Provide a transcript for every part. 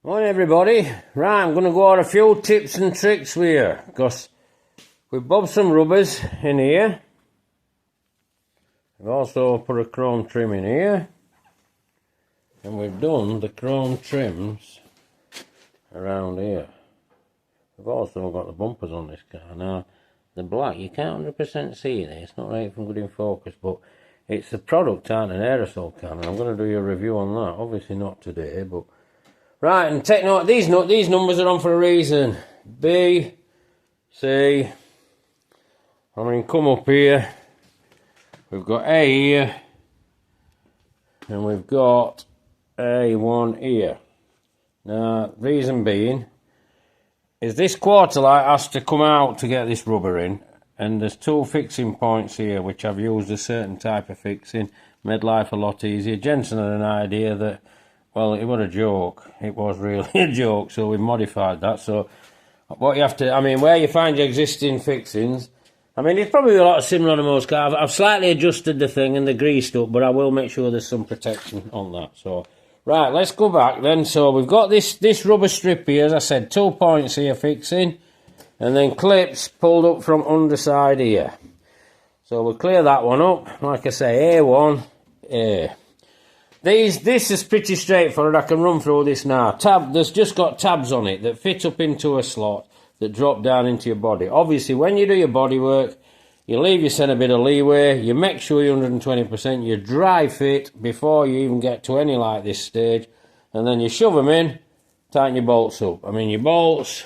Morning everybody. Right, I'm going to go over a few tips and tricks with you, because we've bobbed some rubbers in here. We've also put a chrome trim in here, and we've done the chrome trims around here. We've also got the bumpers on this car. Now, the black, you can't 100% see it. It's not right from good in focus, but it's a product out an aerosol can, and I'm going to do you a review on that. Obviously not today, but right, and take note, these numbers are on for a reason. B, C, I mean, come up here. We've got A here, and we've got A1 here. Now, reason being, is this quarter light has to come out to get this rubber in, and there's two fixing points here, which I've used a certain type of fixing, made life a lot easier. Jensen had an idea that, well, it was a joke. It was really a joke, so we modified that. So what you have to, I mean, where you find your existing fixings, I mean, it's probably a lot of similar to most cars. I've slightly adjusted the thing and the greased up, but I will make sure there's some protection on that. So, right, let's go back then. So we've got this rubber strip here, as I said, 2 points here fixing, and then clips pulled up from underside here. So we'll clear that one up. Like I say, A1, A. This is pretty straightforward. I can run through this now. There's just got tabs on it that fit up into a slot that drop down into your body. Obviously, when you do your body work, you leave yourself a bit of leeway. You make sure you're 120%. You dry fit before you even get to any like this stage. And then you shove them in, tighten your bolts up. I mean, your bolts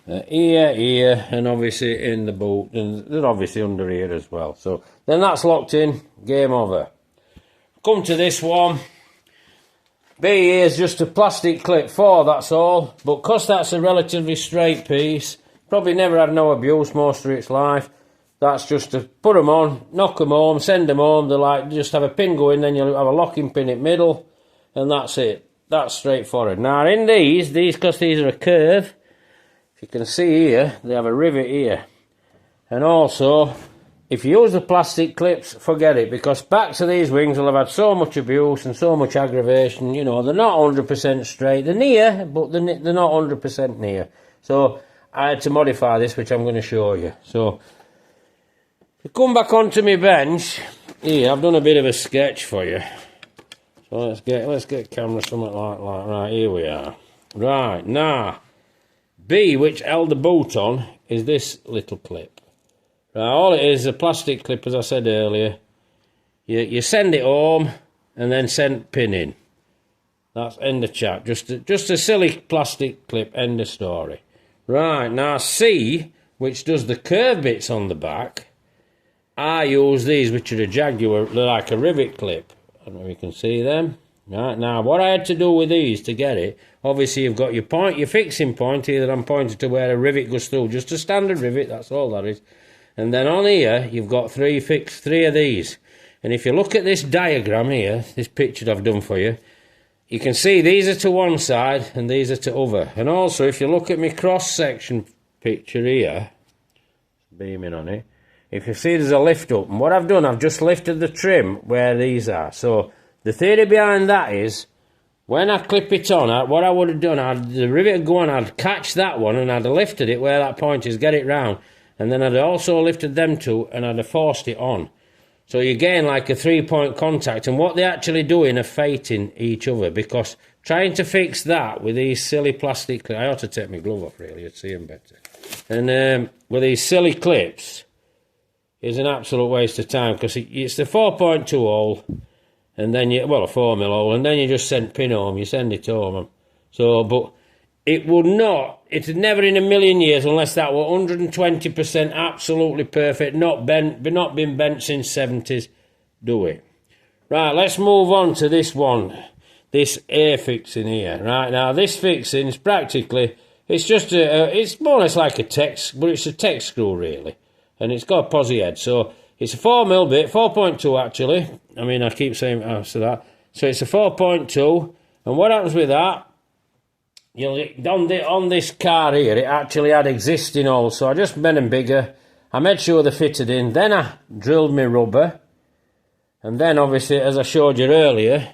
here, and obviously in the boot. And they're obviously under here as well. So then that's locked in. Game over. Come to this one. B here is just a plastic clip for, that's all. But because that's a relatively straight piece, probably never had no abuse most of its life. That's just to put them on, knock them home, send them home. They like just have a pin going, then you'll have a locking pin in the middle, and that's it. That's straightforward. Now in these because these are a curve, if you can see here, they have a rivet here. And also, if you use the plastic clips, forget it, because backs of these wings will have had so much abuse and so much aggravation. You know, they're not 100% straight. They're near, but they're not 100% near. So I had to modify this, which I'm going to show you. So to come back onto my bench, here I've done a bit of a sketch for you. So let's get camera something like that. Right, here we are. Right, now, B, which held the boot on, is this little clip. Right, all it is a plastic clip, as I said earlier. You send it home and then send pin in. That's end of chat. Just a silly plastic clip, end of story. Right, now C, which does the curve bits on the back, I use these, which are a Jaguar, they're like a rivet clip. I don't know if you can see them. Right, now what I had to do with these to get it, obviously you've got your fixing point here that I'm pointing to where a rivet goes through. Just a standard rivet, that's all that is. And then on here, you've got three of these. And if you look at this diagram here, this picture I've done for you, you can see these are to one side and these are to other. And also, if you look at my cross-section picture here, beaming on it, if you see there's a lift up. And what I've done, I've just lifted the trim where these are. So the theory behind that is, when I clip it on, what I would have done, the rivet would go on, I'd catch that one and I'd have lifted it where that point is, get it round. And then I'd also lifted them two and I'd have forced it on. So you gain like a 3-point contact. And what they're actually doing are fighting each other, because trying to fix that with these silly plastic clips, I ought to take my glove off really, you'd see them better. And with these silly clips is an absolute waste of time, because it's the 4.2 hole, and then a 4mm hole, and then you just send pin home, you send it home. So, but it would not, it's never in a million years, unless that were 120% absolutely perfect, not been bent since 70s, do it. Right, let's move on to this one, this A fixing here. Right, now this fixing is practically, it's just it's more or less like a text, but it's a text screw really, and it's got a posi head. So it's a 4mm bit, 4.2 actually. I mean, I keep saying after that. So it's a 4.2, and what happens with that? On this car here, it actually had existing holes, so I just made them bigger. I made sure they fitted in. Then I drilled my rubber, and then obviously, as I showed you earlier,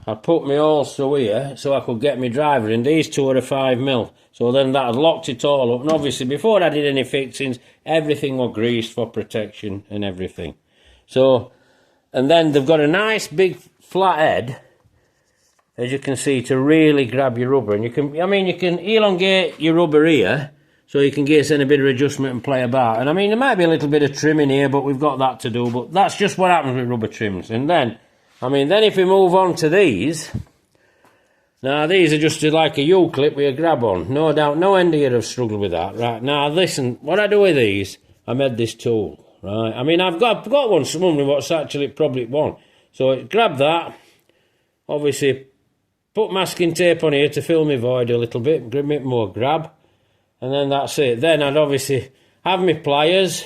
I put my holes through here so I could get my driver in. These two are a 5mm. So then that had locked it all up. And obviously before I did any fixings, everything was greased for protection and everything. So, and then they've got a nice big flat head, as you can see, to really grab your rubber. And you can, I mean, you can elongate your rubber here, so you can get in a bit of adjustment and play about. And I mean, there might be a little bit of trimming here, but we've got that to do. But that's just what happens with rubber trims. And then, I mean, then if we move on to these, now these are just like a U-clip with a grab on. No doubt, no end here have struggled with that. Right, now listen, what I do with these, I made this tool. Right, I mean, I've got one, someone what's actually probably one. So grab that, obviously, put masking tape on here to fill my void a little bit, give me more grab. And then that's it. Then I'd obviously have my pliers.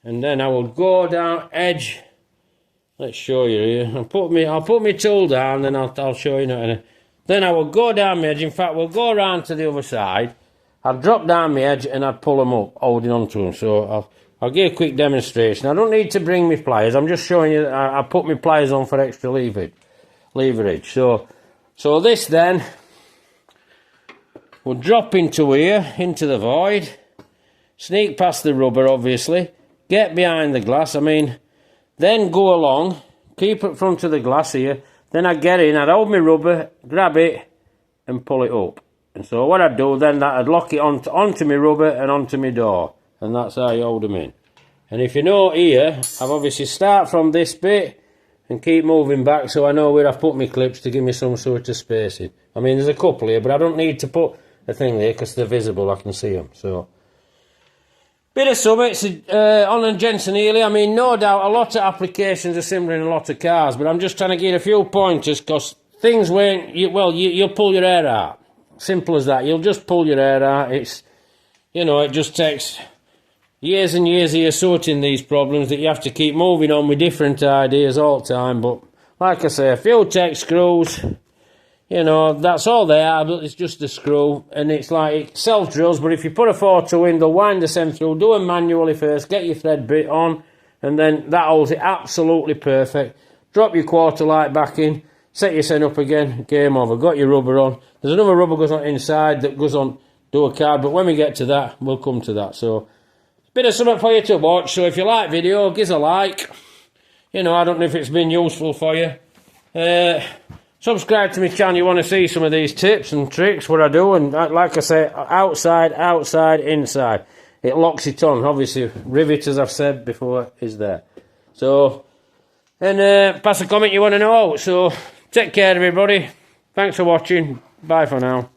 And then I will go down edge. Let's show you here. I'll put my tool down, then I'll show you now. Then I will go down my edge. In fact, we'll go around to the other side. I'll drop down my edge and I'd pull them up, holding on to them. So I'll give a quick demonstration. I don't need to bring my pliers. I'm just showing you that I put my pliers on for extra leverage. So this then will drop into here, into the void, sneak past the rubber obviously, get behind the glass, I mean, then go along, keep it front of the glass here, then I get in, I'd hold my rubber, grab it and pull it up. And so what I'd do then, that I'd lock it onto my rubber and onto my door, and that's how you hold them in. And if you know here, I've obviously start from this bit and keep moving back so I know where I've put my clips to give me some sort of spacing. I mean, there's a couple here, but I don't need to put a thing there because they're visible, I can see them. So, bit of summits on a Jensen Healey. I mean, no doubt a lot of applications are similar in a lot of cars, but I'm just trying to get a few pointers because things won't, you'll pull your hair out. Simple as that. You'll just pull your hair out. It's, you know, it just takes years and years of you sorting these problems that you have to keep moving on with different ideas all the time. But like I say, a few tech screws, you know, that's all they are, but it's just a screw. And it's like it self-drills, but if you put a 4-2 in, they'll wind the same through. Do them manually first, get your thread bit on, and then that holds it absolutely perfect. Drop your quarter light back in, set your sen up again, game over. Got your rubber on. There's another rubber goes on inside that goes on do a card, but when we get to that, we'll come to that. So, bit of something for you to watch. So if you like video, give us a like. You know, I don't know if it's been useful for you. Subscribe to my channel. You want to see some of these tips and tricks, what I do. And like I say, outside, inside. It locks it on. Obviously, rivet, as I've said before, is there. So, and pass a comment you want to know. So, take care, everybody. Thanks for watching. Bye for now.